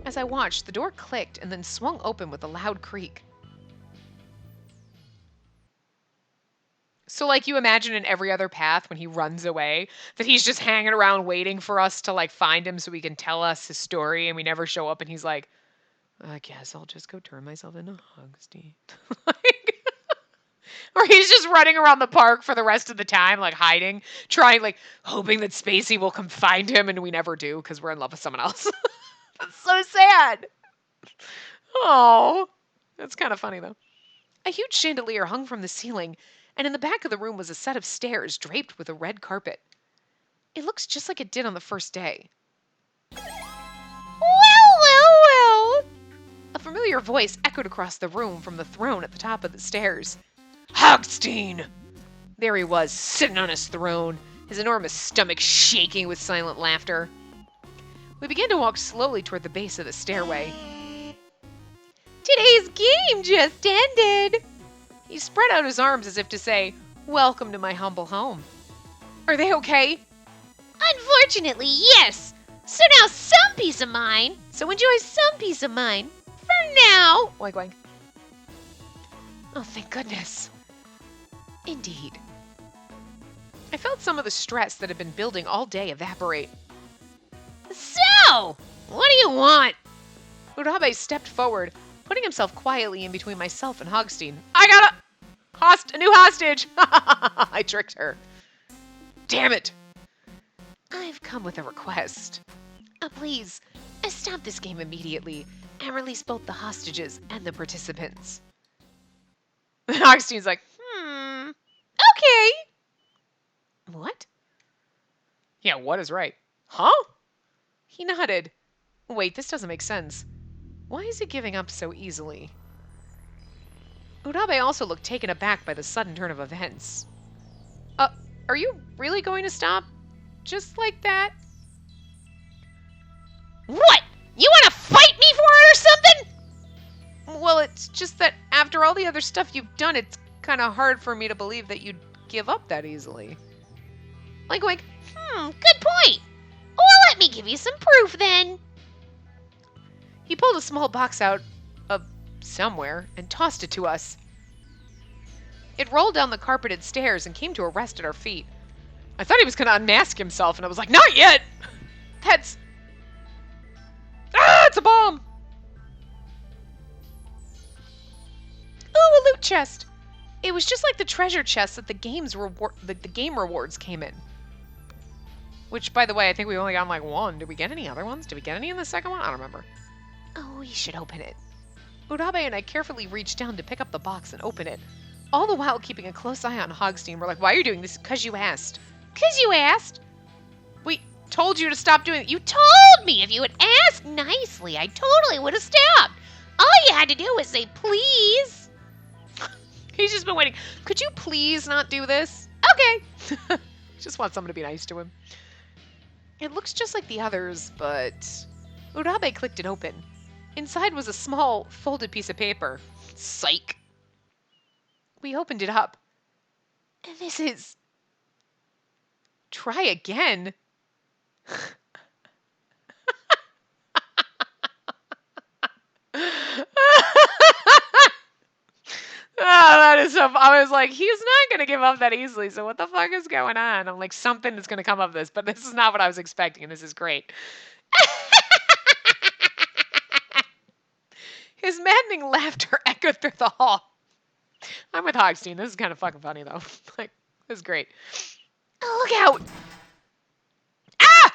As I watched, the door clicked and then swung open with a loud creak. So, like, you imagine in every other path when he runs away, that he's just hanging around waiting for us to, like, find him so he can tell us his story, and we never show up, and he's like, I guess I'll just go turn myself into Hogstein. Like, Or he's just running around the park for the rest of the time, like hiding, trying, like hoping that Spacey will come find him, and we never do because we're in love with someone else. That's so sad. Oh, that's kind of funny though. A huge chandelier hung from the ceiling, and in the back of the room was a set of stairs draped with a red carpet. It looks just like it did on the first day. Well. A familiar voice echoed across the room from the throne at the top of the stairs. Hogstein! There he was, sitting on his throne, his enormous stomach shaking with silent laughter. We began to walk slowly toward the base of the stairway. Today's game just ended. He spread out his arms as if to say, welcome to my humble home. Are they okay? Unfortunately, yes. So now some peace of mind. So enjoy some peace of mind. For now. Oink oink. Oh, thank goodness. Indeed. I felt some of the stress that had been building all day evaporate. So, what do you want? Urabe stepped forward, putting himself quietly in between myself and Hogstein. I got a new hostage! I tricked her. Damn it! I've come with a request. Please, stop this game immediately and release both the hostages and the participants. Hogstein's like, okay. What? Yeah, what is right? Huh? He nodded. Wait, this doesn't make sense. Why is he giving up so easily? Urabe also looked taken aback by the sudden turn of events. Are you really going to stop? Just like that? What? You want to fight me for it or something? Well, it's just that after all the other stuff you've done, it's kind of hard for me to believe that you'd give up that easily. Like, good point. Well, let me give you some proof then. He pulled a small box out of somewhere and tossed it to us. It rolled down the carpeted stairs and came to a rest at our feet. I thought he was going to unmask himself, and I was like, not yet! It's a bomb! Ooh, a loot chest! It was just like the treasure chest that the game rewards came in. Which, by the way, I think we only got like one. Did we get any other ones? Did we get any in the second one? I don't remember. Oh, we should open it. Urabe and I carefully reached down to pick up the box and open it, all the while keeping a close eye on Hogstein. We're like, why are you doing this? Because you asked. Because you asked? We told you to stop doing it. You told me if you had asked nicely, I totally would have stopped. All you had to do was say, please. He's just been waiting. Could you please not do this? Okay. Just want someone to be nice to him. It looks just like the others, but... Urabe clicked it open. Inside was a small, folded piece of paper. Psych. We opened it up. And this is... Try again? That is so... I was like, he's not going to give up that easily, so what the fuck is going on? I'm like, something is going to come of this, but this is not what I was expecting, and this is great. His maddening laughter echoed through the hall. I'm with Hogstein. This is kind of fucking funny, though. Like, this is great. Oh, look out! Ah!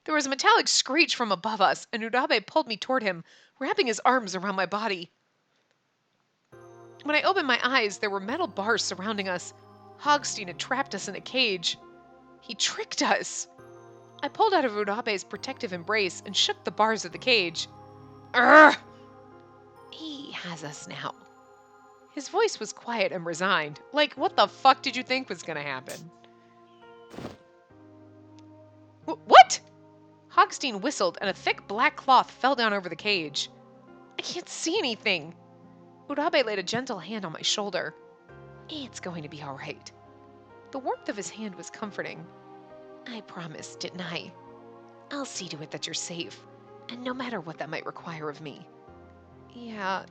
There was a metallic screech from above us, and Urabe pulled me toward him, wrapping his arms around my body. When I opened my eyes, there were metal bars surrounding us. Hogstein had trapped us in a cage. He tricked us. I pulled out of Urabe's protective embrace and shook the bars of the cage. Urgh! He has us now. His voice was quiet and resigned. Like, what the fuck did you think was gonna happen? What? Hogstein whistled, and a thick black cloth fell down over the cage. I can't see anything. Urabe laid a gentle hand on my shoulder. It's going to be all right. The warmth of his hand was comforting. I promised, didn't I? I'll see to it that you're safe, and no matter what that might require of me. Yeah,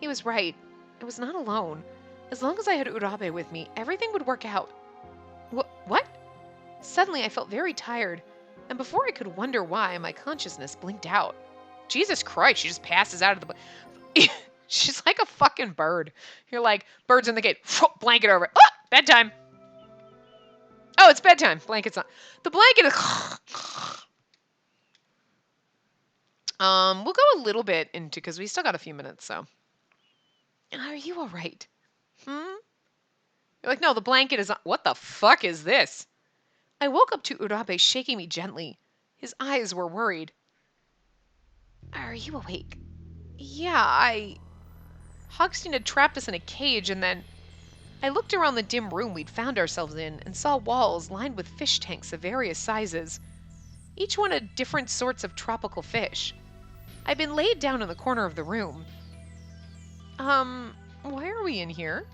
he was right. I was not alone. As long as I had Urabe with me, everything would work out. What? Suddenly, I felt very tired, and before I could wonder why, my consciousness blinked out. Jesus Christ, she just passes out of the... She's like a fucking bird. You're like, birds in the cage. Blanket over it. Oh, bedtime. Oh, it's bedtime. Blanket's on. The blanket is. We'll go a little bit into because we still got a few minutes. So, are you all right? Hmm. You're like, no, the blanket is on. What the fuck is this? I woke up to Urabe shaking me gently. His eyes were worried. Are you awake? Yeah, Hogstein had trapped us in a cage, and then I looked around the dim room we'd found ourselves in and saw walls lined with fish tanks of various sizes, each one a different sorts of tropical fish. I'd been laid down in the corner of the room. Why are we in here?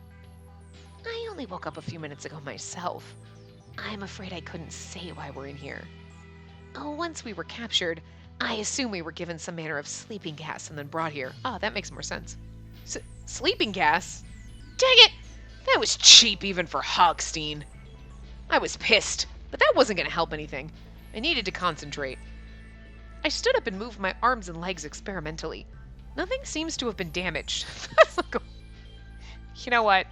I only woke up a few minutes ago myself. I'm afraid I couldn't say why we're in here. Oh, once we were captured, I assume we were given some manner of sleeping gas and then brought here. Oh, that makes more sense. Sleeping gas? Dang it! That was cheap even for Hogstein. I was pissed, but that wasn't going to help anything. I needed to concentrate. I stood up and moved my arms and legs experimentally. Nothing seems to have been damaged. You know what?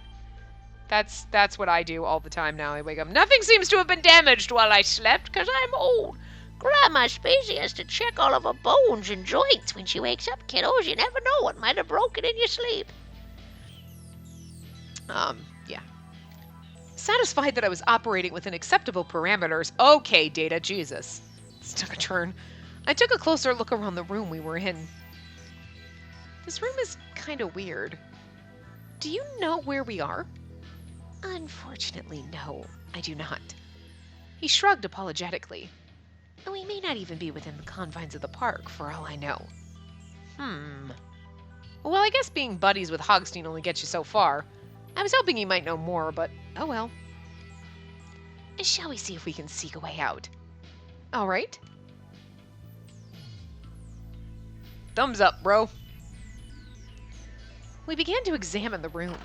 That's what I do all the time now. I wake up. Nothing seems to have been damaged while I slept because I'm old. Grandma Spacey has to check all of her bones and joints when she wakes up, kiddos. You never know what might have broken in your sleep. Yeah. Satisfied that I was operating within acceptable parameters. Okay, Data, Jesus. This took a turn. I took a closer look around the room we were in. This room is kind of weird. Do you know where we are? Unfortunately, no, I do not. He shrugged apologetically. We may not even be within the confines of the park, for all I know. Well, I guess being buddies with Hogstein only gets you so far. I was hoping he might know more, but oh well. Shall we see if we can seek a way out? All right. Thumbs up, bro. We began to examine the room.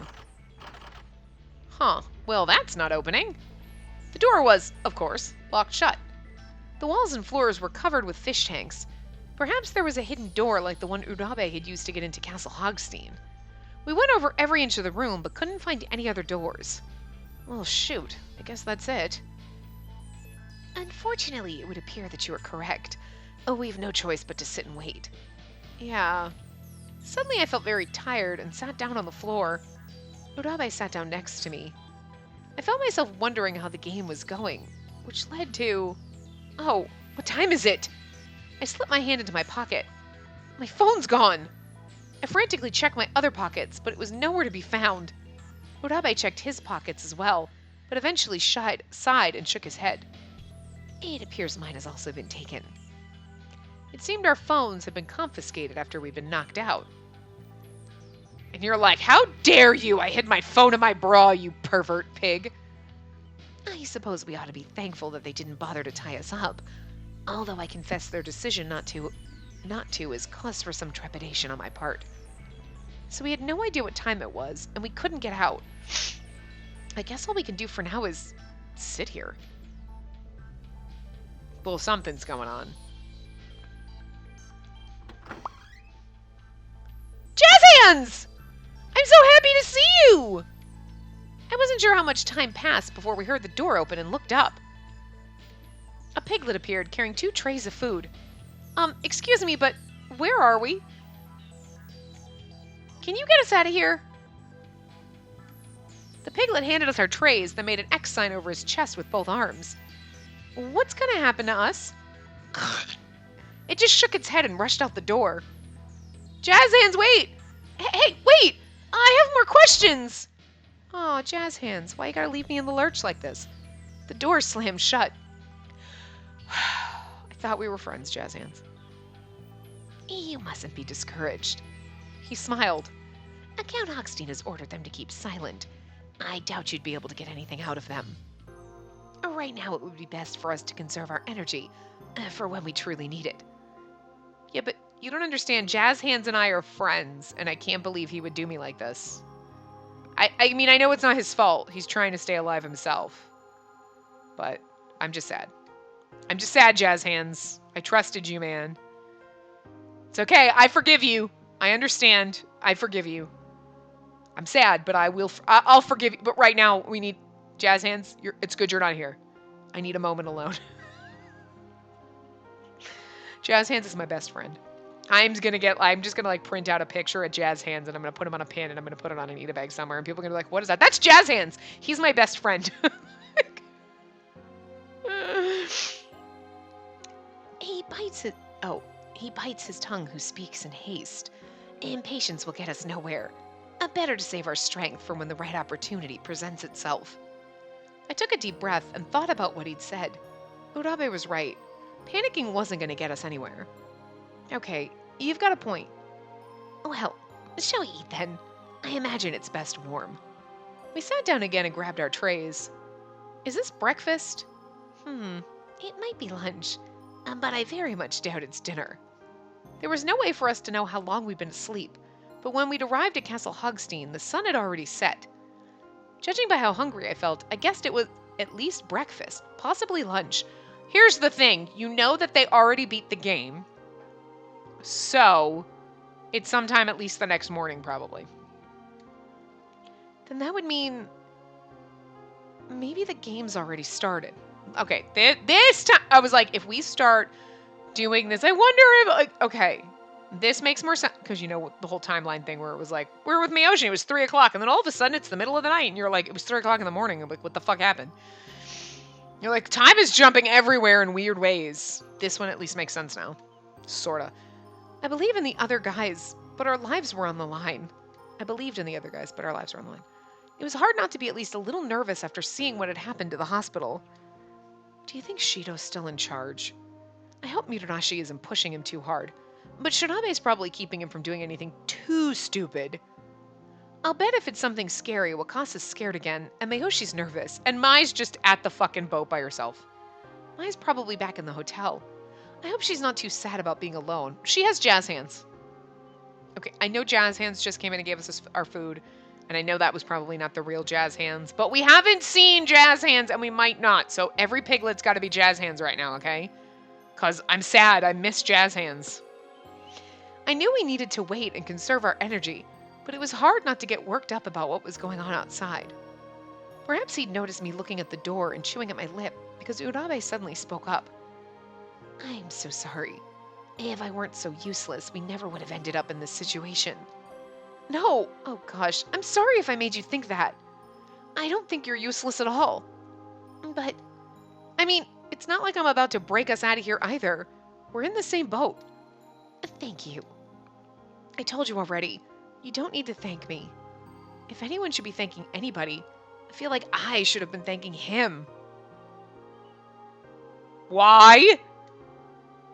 Huh, well, that's not opening. The door was, of course, locked shut. The walls and floors were covered with fish tanks. Perhaps there was a hidden door like the one Urabe had used to get into Castle Hogstein. We went over every inch of the room, but couldn't find any other doors. Well, shoot, I guess that's it. Unfortunately, it would appear that you are correct. Oh, we've no choice but to sit and wait. Yeah. Suddenly I felt very tired and sat down on the floor. Urabe sat down next to me. I felt myself wondering how the game was going, which led to... Oh, what time is it? I slipped my hand into my pocket. My phone's gone. I frantically checked my other pockets, but it was nowhere to be found. Urabe checked his pockets as well, but eventually sighed and shook his head. It appears mine has also been taken. It seemed our phones had been confiscated after we'd been knocked out. And you're like, how dare you? I hid my phone in my bra, you pervert pig. I suppose we ought to be thankful that they didn't bother to tie us up, although I confess their decision not to is cause for some trepidation on my part. So we had no idea what time it was, and we couldn't get out. I guess all we can do for now is sit here. Well, something's going on. Jazz hands! I'm so happy to see you! I wasn't sure how much time passed before we heard the door open and looked up. A piglet appeared carrying 2 trays of food. Excuse me, but where are we? Can you get us out of here? The piglet handed us our trays, then made an X sign over his chest with both arms. What's gonna happen to us? It just shook its head and rushed out the door. Jazz hands, wait! Hey, wait! I have more questions! Oh, Jazz hands, why you gotta leave me in the lurch like this? The door slammed shut. I thought we were friends, Jazz hands. You mustn't be discouraged. He smiled. Count Hogstein has ordered them to keep silent. I doubt you'd be able to get anything out of them. Right now, it would be best for us to conserve our energy for when we truly need it. Yeah, but you don't understand. Jazz Hands and I are friends, and I can't believe he would do me like this. I mean, I know it's not his fault. He's trying to stay alive himself. But I'm just sad. I'm just sad, Jazz Hands. I trusted you, man. It's okay. I forgive you. I understand. I forgive you. I'm sad, but I'll forgive you. But right now, we need jazz hands. It's good you're not here. I need a moment alone. Jazz hands is my best friend. I'm just gonna like print out a picture of Jazz Hands and I'm gonna put him on a pin and I'm gonna put it on an Eat a bag somewhere and people are gonna be like, what is that? That's Jazz Hands! He's my best friend. He bites it. Oh, he bites his tongue who speaks in haste. Impatience will get us nowhere. Better to save our strength for when the right opportunity presents itself. I took a deep breath and thought about what he'd said. Urabe was right. Panicking wasn't going to get us anywhere. Okay, you've got a point. Well, shall we eat then? I imagine it's best warm. We sat down again and grabbed our trays. Is this breakfast? It might be lunch, but I very much doubt it's dinner. There was no way for us to know how long we'd been asleep, but when we'd arrived at Castle Hogstein, the sun had already set. Judging by how hungry I felt, I guessed it was at least breakfast, possibly lunch. Here's the thing, you know that they already beat the game, so it's sometime at least the next morning, probably. Then that would mean maybe the game's already started. Okay, this time, I was like, if we start doing this, I wonder if, like, okay, this makes more sense, because you know the whole timeline thing where it was like, we were with Miyoshi, it was 3 o'clock, and then all of a sudden it's the middle of the night, and you're like, it was 3 o'clock in the morning, I'm like, what the fuck happened? You're like, time is jumping everywhere in weird ways. This one at least makes sense now. Sorta. I believe in the other guys, but our lives were on the line. I believed in the other guys, but our lives were on the line. It was hard not to be at least a little nervous after seeing what had happened to the hospital. Do you think Shido's still in charge? I hope Mitsunashi isn't pushing him too hard, but Shirabe's probably keeping him from doing anything too stupid. I'll bet if it's something scary, Wakasa's scared again, and Mayoshi's nervous, and Mai's just at the fucking boat by herself. Mai's probably back in the hotel. I hope she's not too sad about being alone. She has Jazz Hands. Okay, I know Jazz Hands just came in and gave us our food, and I know that was probably not the real Jazz Hands, but we haven't seen Jazz Hands, and we might not, so every piglet's got to be Jazz Hands right now, okay? Because I'm sad, I miss Jazz Hands. I knew we needed to wait and conserve our energy, but it was hard not to get worked up about what was going on outside. Perhaps he'd noticed me looking at the door and chewing at my lip, because Urabe suddenly spoke up. I'm so sorry. If I weren't so useless, we never would have ended up in this situation. No! Oh gosh, I'm sorry if I made you think that. I don't think you're useless at all. But, I mean, it's not like I'm about to break us out of here either. We're in the same boat. Thank you. I told you already. You don't need to thank me. If anyone should be thanking anybody, I feel like I should have been thanking him. Why?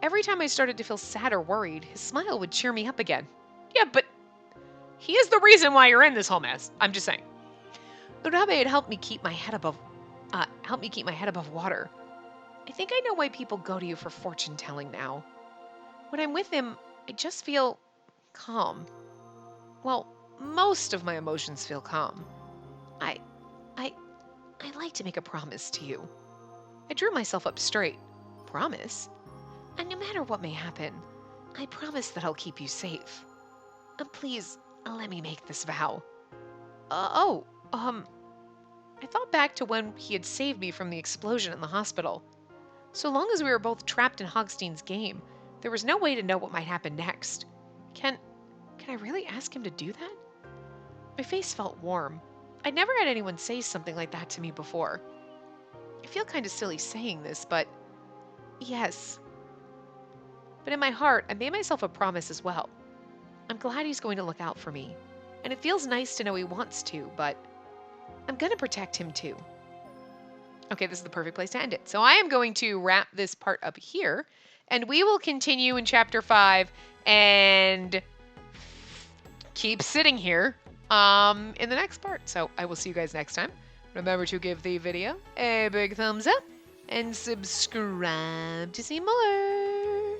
Every time I started to feel sad or worried, his smile would cheer me up again. Yeah, but he is the reason why you're in this whole mess. I'm just saying. Urabe had helped me keep my head above water. I think I know why people go to you for fortune telling now. When I'm with him, I just feel calm. Well, most of my emotions feel calm. I'd like to make a promise to you. I drew myself up straight. Promise? And no matter what may happen, I promise that I'll keep you safe. Please, let me make this vow. I thought back to when he had saved me from the explosion in the hospital. So long as we were both trapped in Hogstein's game, there was no way to know what might happen next. Can I really ask him to do that? My face felt warm. I'd never had anyone say something like that to me before. I feel kind of silly saying this, but yes. But in my heart, I made myself a promise as well. I'm glad he's going to look out for me, and it feels nice to know he wants to, but I'm going to protect him too. Okay, this is the perfect place to end it. So I am going to wrap this part up here, and we will continue in Chapter 5 and keep sitting here in the next part. So I will see you guys next time. Remember to give the video a big thumbs up and subscribe to see more.